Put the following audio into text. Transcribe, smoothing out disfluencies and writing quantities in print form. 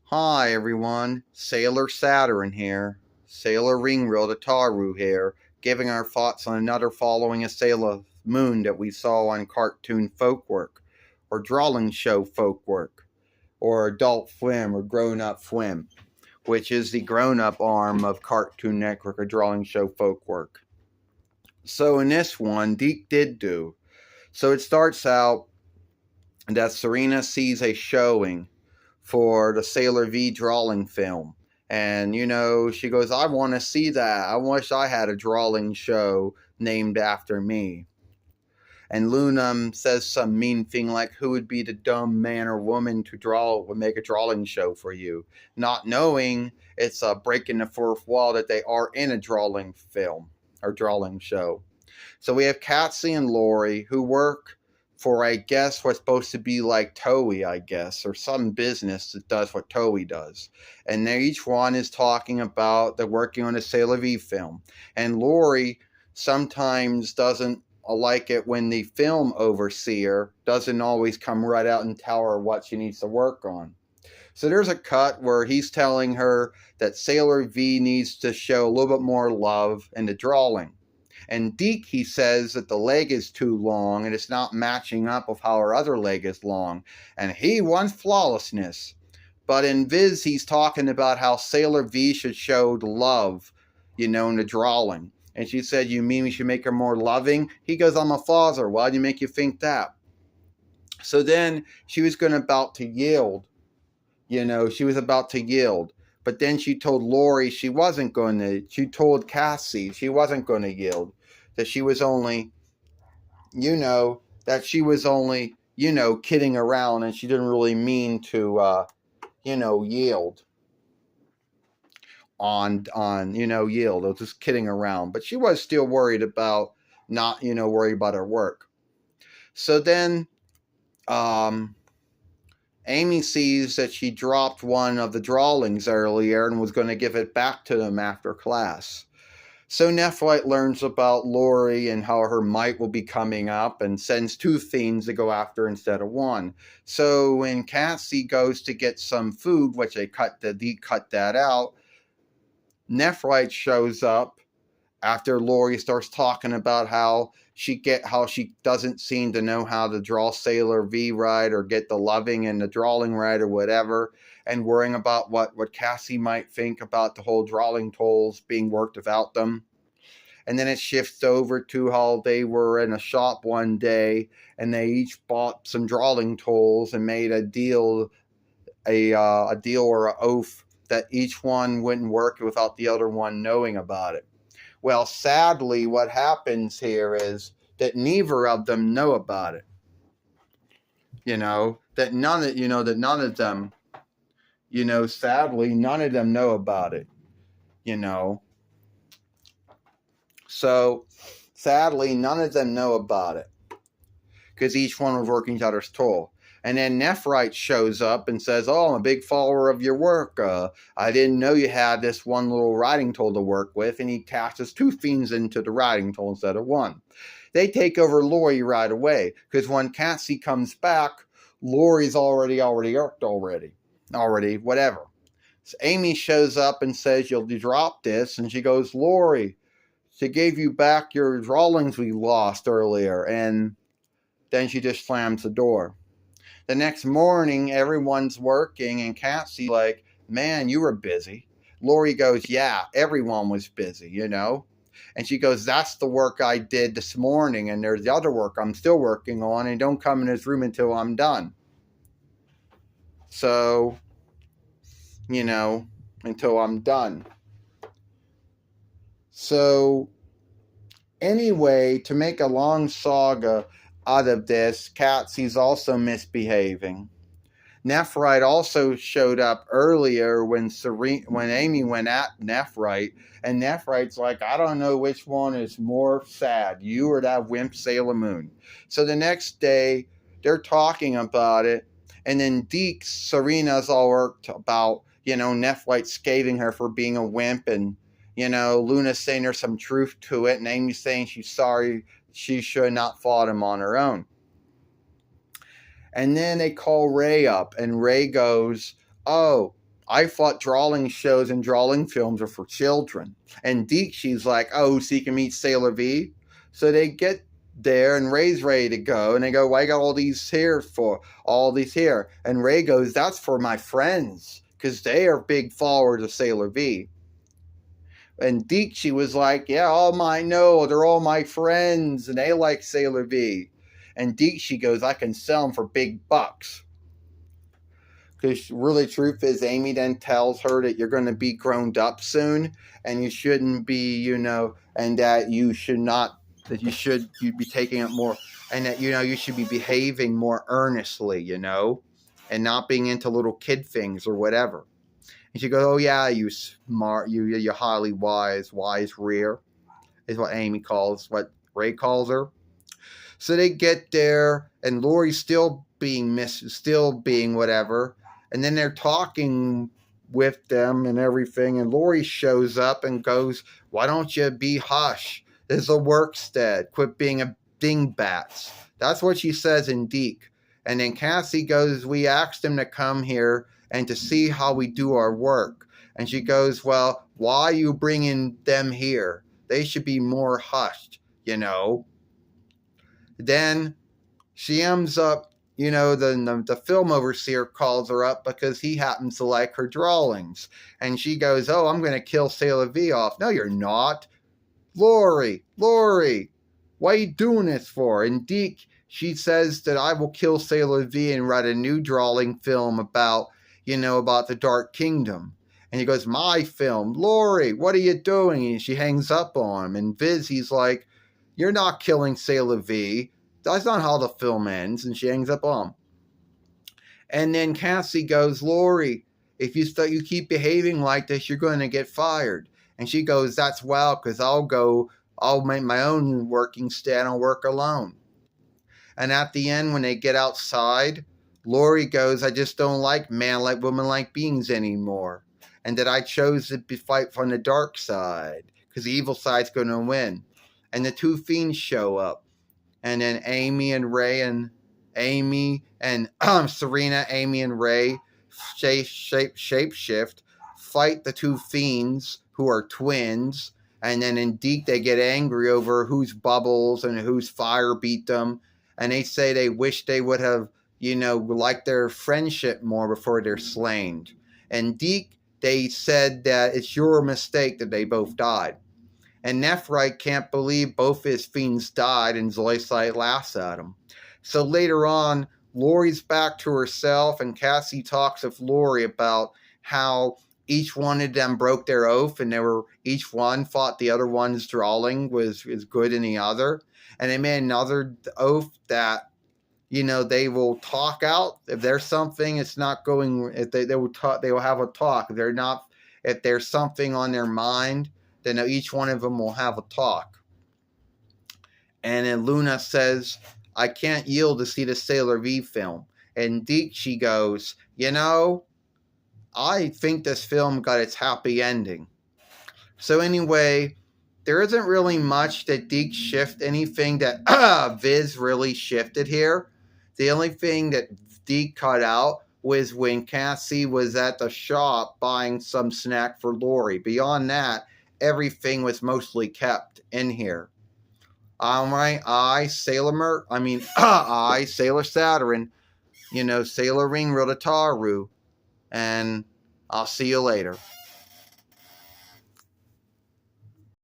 Hi everyone, Sailor Saturn here, Sailor Ringril the Taru here, giving our thoughts on another following a Sailor Moon that we saw on cartoon Folkwork, or drawing show Folkwork, or Adult Swim or Grown Up Swim, which is the grown up arm of Cartoon Network or drawing show Folkwork. So in this one, Deke did do. So it starts out that Serena sees a showing for the Sailor V drawing film. And, she goes, I want to see that. I wish I had a drawing show named after me. And Luna says some mean thing like, who would be the dumb man or woman to would make a drawing show for you? Not knowing it's breaking the fourth wall that they are in a drawing film or drawing show. So we have Katsy and Lori who work for, I guess, what's supposed to be like Toei, I guess, or some business that does what Toei does. And each one is talking about they're working on a Sailor V film. And Lori sometimes doesn't like it when the film overseer doesn't always come right out and tell her what she needs to work on. So there's a cut where he's telling her that Sailor V needs to show a little bit more love in the drawing. And Deke, he says that the leg is too long and it's not matching up with how her other leg is long. And he wants flawlessness. But in Viz, he's talking about how Sailor V should show love, in the drawing. And she said, you mean we should make her more loving? He goes, I'm a father. Why do you make you think that? So then she was about to yield. She was about to yield. But then she told Lori she wasn't going to. She told Cassie she wasn't going to yield. That she was only, kidding around, and she didn't really mean to, yield. Yield. I was just kidding around. But she was still worried about worried about her work. So then, Amy sees that she dropped one of the drawings earlier and was going to give it back to them after class. So Nephrite learns about Lori and how her might will be coming up and sends two fiends to go after instead of one. So when Cassie goes to get some food, which they cut that out, Nephrite shows up after Lori starts talking about how she doesn't seem to know how to draw Sailor V right or get the loving and the drawing right or whatever, and worrying about what Cassie might think about the whole drawing tools being worked without them. And then it shifts over to how they were in a shop one day and they each bought some drawing tools and made a deal or an oath that each one wouldn't work without the other one knowing about it. Well, sadly, what happens here is that neither of them know about it. That none of them, sadly, none of them know about it. So, sadly, none of them know about it because each one was working each other's tool. And then Nephrite shows up and says, oh, I'm a big follower of your work. I didn't know you had this one little writing tool to work with. And he casts two fiends into the writing tool instead of one. They take over Lori right away because when Cassie comes back, Lori's already worked already, whatever. So Amy shows up and says, you'll drop this. And she goes, Lori, she gave you back your drawings we lost earlier. And then she just slams the door. The next morning, everyone's working, and Cassie's like, man, you were busy. Lori goes, yeah, everyone was busy, And she goes, that's the work I did this morning, and there's the other work I'm still working on, and don't come in this room until I'm done. So, until I'm done. So, anyway, to make a long saga out of this, Katsy's also misbehaving. Nephrite also showed up earlier when Amy went at Nephrite, and Nephrite's like, I don't know which one is more sad, you or that wimp Sailor Moon. So the next day, they're talking about it, and then Deke, Serena's all worked about, Nephrite scathing her for being a wimp, and, Luna's saying there's some truth to it, and Amy's saying she's sorry she should not fought him on her own. And then they call Ray up, and Ray goes, oh, I thought drawing shows and drawing films are for children. And Deke, she's like, oh, so you can meet Sailor V? So they get there and Ray's ready to go. And they go, why you got all these here for? All these here. And Ray goes, that's for my friends. Because they are big followers of Sailor V. And Deke, she was like, yeah, all my know, they're all my friends. And they like Sailor V. And Deke, she goes, I can sell them for big bucks. Because really, truth is, Amy then tells her that you're going to be grown up soon, and you shouldn't be, and that you should not, that you'd be taking it more, and that, you should be behaving more earnestly, and not being into little kid things or whatever. And she goes, oh yeah, you smart, you're highly wise rear, is what what Ray calls her. So they get there, and Lori's still being whatever. And then they're talking with them and everything. And Lori shows up and goes, why don't you be hush? This is a workstead. Quit being a dingbats. That's what she says in Deke. And then Cassie goes, we asked him to come here and to see how we do our work. And she goes, well, why are you bringing them here? They should be more hushed, Then she ends up, the film overseer calls her up because he happens to like her drawings. And she goes, oh, I'm going to kill Sailor V off. No, you're not. Lori, what are you doing this for? And Deke, she says that I will kill Sailor V and write a new drawing film about the Dark Kingdom. And he goes, my film? Lori, what are you doing? And she hangs up on him. And Viz, he's like, you're not killing Sailor V. That's not how the film ends. And she hangs up on him. And then Cassie goes, Lori, if you keep behaving like this, you're going to get fired. And she goes, that's well, because I'll make my own working stand. I'll work alone. And at the end, when they get outside, Lori goes, I just don't like man-like, woman-like beings anymore. And that I chose to fight from the dark side, because the evil side's going to win. And the two fiends show up. And then Serena, Amy and Ray shapeshift, fight the two fiends who are twins. And then in Deke, they get angry over whose bubbles and whose fire beat them. And they say they wish they would have, liked their friendship more before they're slain. And Deke, they said that it's your mistake that they both died. And Nephrite can't believe both his fiends died, and Zoisite laughs at him. So later on, Lori's back to herself, and Cassie talks with Lori about how each one of them broke their oath, and each one thought the other one's drawing was good in the other. And they made another oath that, they will talk out. If there's something, it's not going, if they will talk, they will have a talk. If there's something on their mind, then each one of them will have a talk. And then Luna says, I can't yield to see the Sailor V film. And Deke, she goes, I think this film got its happy ending. So anyway, there isn't really much that Deke anything that Viz really shifted here. The only thing that Deke cut out was when Cassie was at the shop buying some snack for Lori. Beyond that, everything was mostly kept in here. All right, Sailor SATURN, Sailor Ring Rotataru, and I'll see you later.